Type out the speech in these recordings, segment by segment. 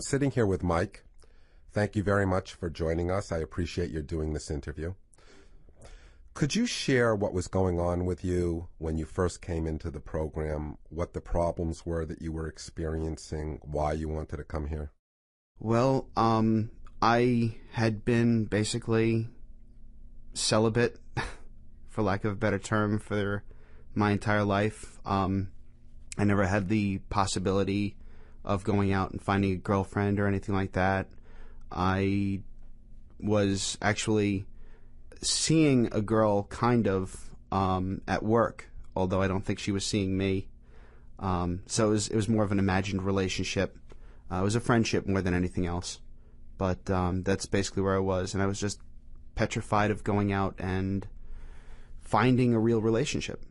I'm sitting here with Mike. Thank you very much for joining us. I appreciate your doing this interview. Could you share what was going on with you when you first came into the program, what the problems were that you were experiencing, why you wanted to come here? Well, I had been basically celibate, for lack of a better term, for my entire life. I never had the possibility of going out and finding a girlfriend or anything like that. I was actually seeing a girl kind of at work, although I don't think she was seeing me. So it was more of an imagined relationship. It was a friendship more than anything else. But that's basically where I was, and I was just petrified of going out and finding a real relationship.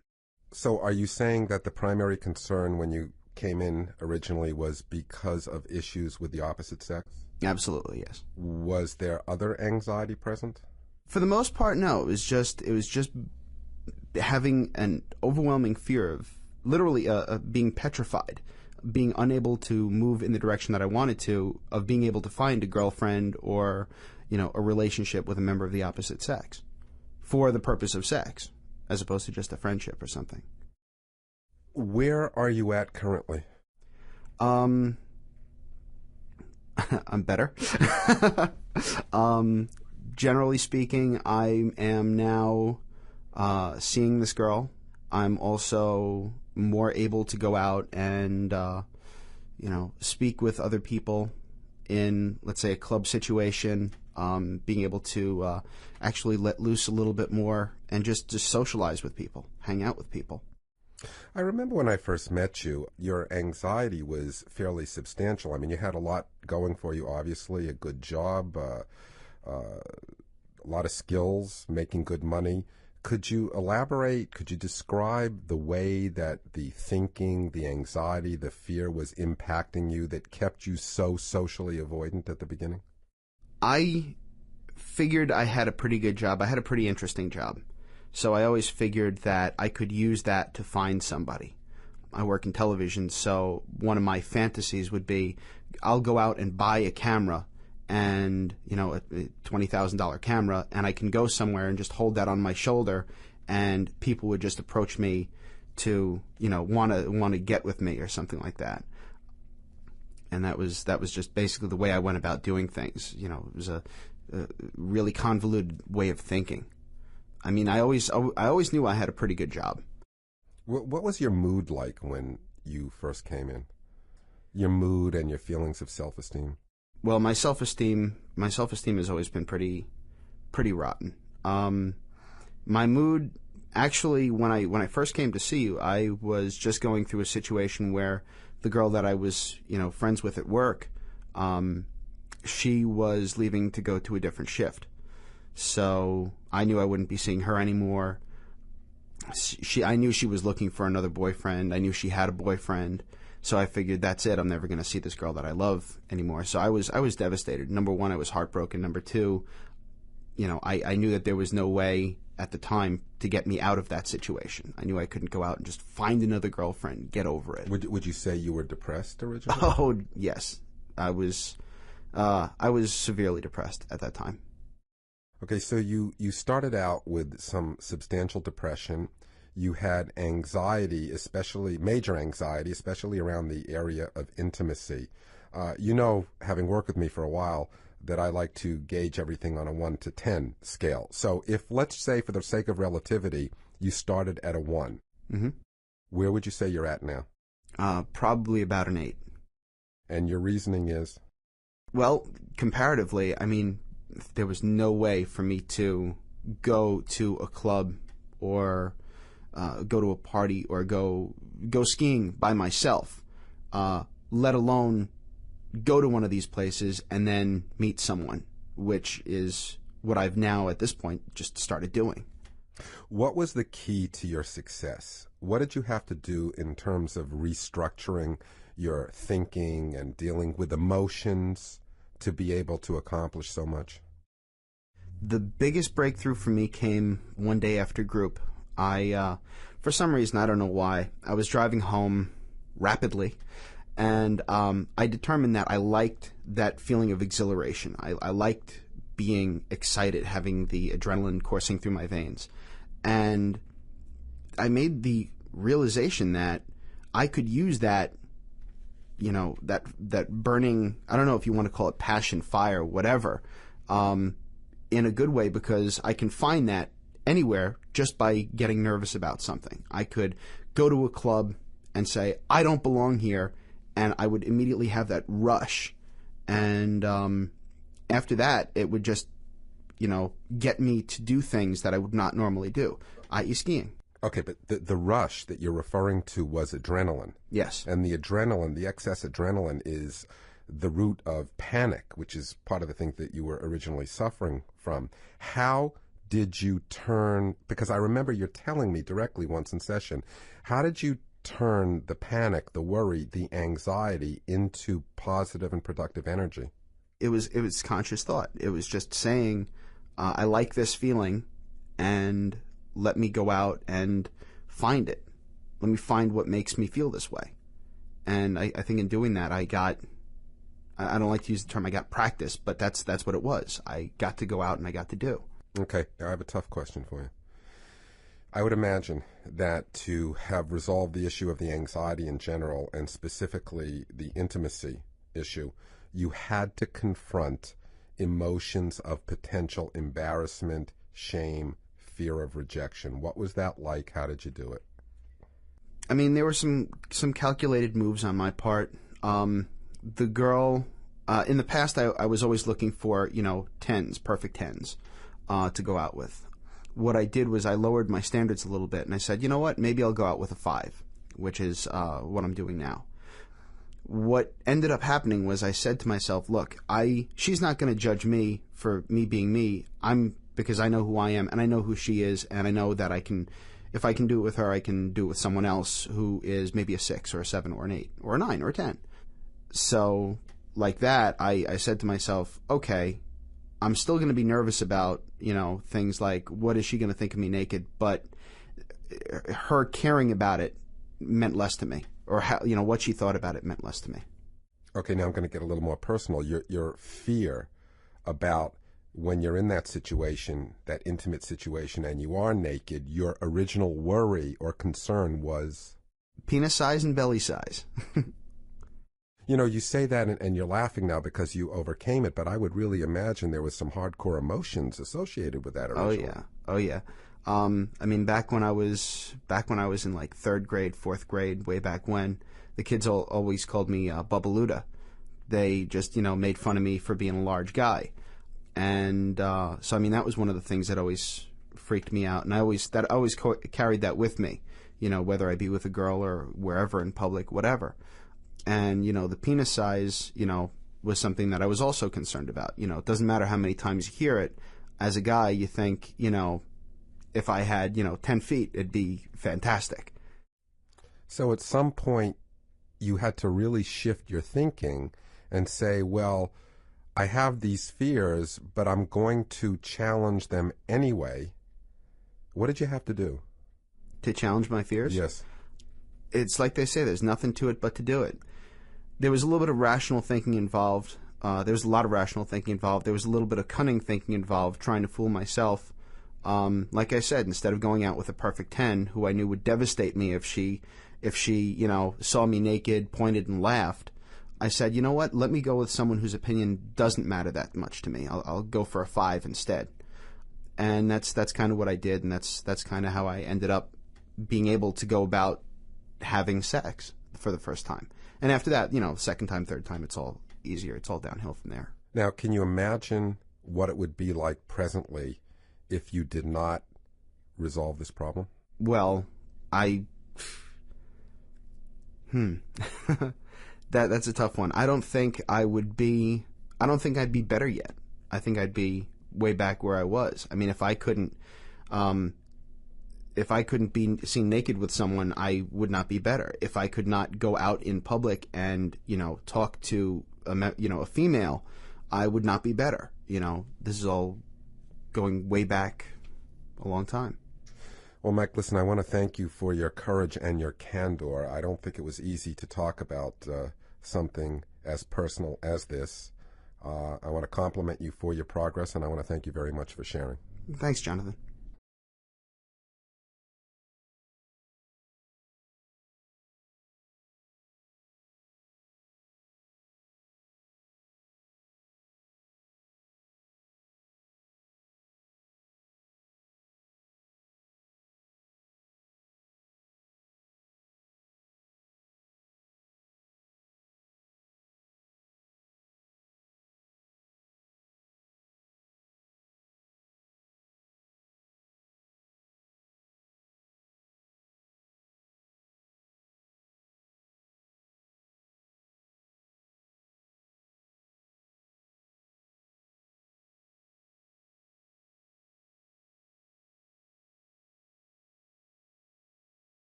So are you saying that the primary concern when you came in originally was because of issues with the opposite sex? Absolutely, yes. Was there other anxiety present? For the most part, no. It was just having an overwhelming fear of literally being petrified, being unable to move in the direction that I wanted to, of being able to find a girlfriend or, a relationship with a member of the opposite sex for the purpose of sex, as opposed to just a friendship or something. Where are you at currently? I'm better. Generally speaking, I am now seeing this girl. I'm also more able to go out and, speak with other people in, let's say, a club situation, being able to actually let loose a little bit more and just socialize with people, hang out with people. I remember when I first met you, your anxiety was fairly substantial. I mean, you had a lot going for you, obviously, a good job, a lot of skills, making good money. Could you elaborate? Could you describe the way that the thinking, the anxiety, the fear was impacting you that kept you so socially avoidant at the beginning? I figured I had a pretty good job. I had a pretty interesting job. So I always figured that I could use that to find somebody. I work in television, so one of my fantasies would be I'll go out and buy a camera and, a $20,000 camera, and I can go somewhere and just hold that on my shoulder, and people would just approach me to, want to get with me or something like that. And that was just basically the way I went about doing things. It was a really convoluted way of thinking. I mean, I always knew I had a pretty good job. What was your mood like when you first came in? Your mood and your feelings of self-esteem? Well, my self-esteem has always been pretty rotten. My mood, actually, when I first came to see you, I was just going through a situation where the girl that I was, friends with at work, she was leaving to go to a different shift. So I knew I wouldn't be seeing her anymore. I knew she was looking for another boyfriend. I knew she had a boyfriend. So I figured that's it. I'm never going to see this girl that I love anymore. So I was devastated. Number one, I was heartbroken. Number two, I knew that there was no way at the time to get me out of that situation. I knew I couldn't go out and just find another girlfriend, get over it. Would you say you were depressed originally? Oh, yes. I was severely depressed at that time. Okay, so you started out with some substantial depression. You had anxiety, major anxiety, especially around the area of intimacy. Having worked with me for a while, that I like to gauge everything on a 1 to 10 scale. So if, let's say, for the sake of relativity, you started at a 1, mm-hmm. Where would you say you're at now? Probably about an 8. And your reasoning is? Well, comparatively, I mean, there was no way for me to go to a club or go to a party or go skiing by myself, let alone go to one of these places and then meet someone, which is what I've now at this point just started doing. What was the key to your success? What did you have to do in terms of restructuring your thinking and dealing with emotions to be able to accomplish so much? The biggest breakthrough for me came one day after group. For some reason, I don't know why, I was driving home rapidly, And I determined that I liked that feeling of exhilaration. I liked being excited, having the adrenaline coursing through my veins. And I made the realization that I could use that, that burning, I don't know if you want to call it passion, fire, whatever, in a good way, because I can find that anywhere just by getting nervous about something. I could go to a club and say, I don't belong here, and I would immediately have that rush. And after that, it would just, get me to do things that I would not normally do, i.e. skiing. Okay, but the rush that you're referring to was adrenaline. Yes. And the adrenaline, the excess adrenaline, is the root of panic, which is part of the thing that you were originally suffering from. How did you turn, because I remember you're telling me directly once in session, how did you turn the panic, the worry, the anxiety into positive and productive energy? It was conscious thought. It was just saying, I like this feeling, and let me go out and find it. Let me find what makes me feel this way. And I think in doing that, I don't like to use the term I got practice, but that's what it was. I got to go out and I got to do. Okay, now I have a tough question for you. I would imagine that to have resolved the issue of the anxiety in general, and specifically the intimacy issue, you had to confront emotions of potential embarrassment, shame, fear of rejection. What was that like? How did you do it? I mean, there were some calculated moves on my part. The girl, in the past, I was always looking for, tens, perfect tens, to go out with. What I did was I lowered my standards a little bit, and I said, you know what, maybe I'll go out with a 5, which is what I'm doing now. What ended up happening was I said to myself, look, she's not going to judge me for me being me. Because I know who I am, and I know who she is, and I know that if I can do it with her, I can do it with someone else who is maybe a 6 or a 7 or an 8 or a 9 or a 10. So like that, I said to myself, okay, I'm still going to be nervous about, things like, what is she going to think of me naked? But her caring about it meant less to me, or how, what she thought about it meant less to me. Okay, now I'm going to get a little more personal. Your fear about when you're in that situation, that intimate situation, and you are naked, your original worry or concern was? Penis size and belly size. You say that and you're laughing now because you overcame it, but I would really imagine there was some hardcore emotions associated with that originally. Oh yeah. I mean, back when I was in like 3rd grade, 4th grade, way back when, the kids always called me Bubbaluda. They just, made fun of me for being a large guy. And so, I mean, that was one of the things that always freaked me out. And I always carried that with me, whether I be with a girl or wherever in public, whatever. And, the penis size, was something that I was also concerned about. It doesn't matter how many times you hear it. As a guy, you think, if I had, 10 feet, it'd be fantastic. So at some point, you had to really shift your thinking and say, well, I have these fears, but I'm going to challenge them anyway. What did you have to do? To challenge my fears? Yes. It's like they say, there's nothing to it but to do it. There was a little bit of rational thinking involved. There was a lot of rational thinking involved. There was a little bit of cunning thinking involved, trying to fool myself. Like I said, instead of going out with a perfect 10, who I knew would devastate me if she saw me naked, pointed, and laughed, I said, you know what? Let me go with someone whose opinion doesn't matter that much to me. I'll go for a 5 instead. And that's kind of what I did, and that's kind of how I ended up being able to go about having sex for the first time. And after that, 2nd time, 3rd time, it's all easier. It's all downhill from there. Now, can you imagine what it would be like presently if you did not resolve this problem? Well, That's a tough one. I don't think I'd be better yet. I think I'd be way back where I was. I mean, if I couldn't be seen naked with someone, I would not be better. If I could not go out in public and, talk to a female, I would not be better. This is all going way back a long time. Well, Mike, listen, I want to thank you for your courage and your candor. I don't think it was easy to talk about something as personal as this. I want to compliment you for your progress, and I want to thank you very much for sharing. Thanks, Jonathan.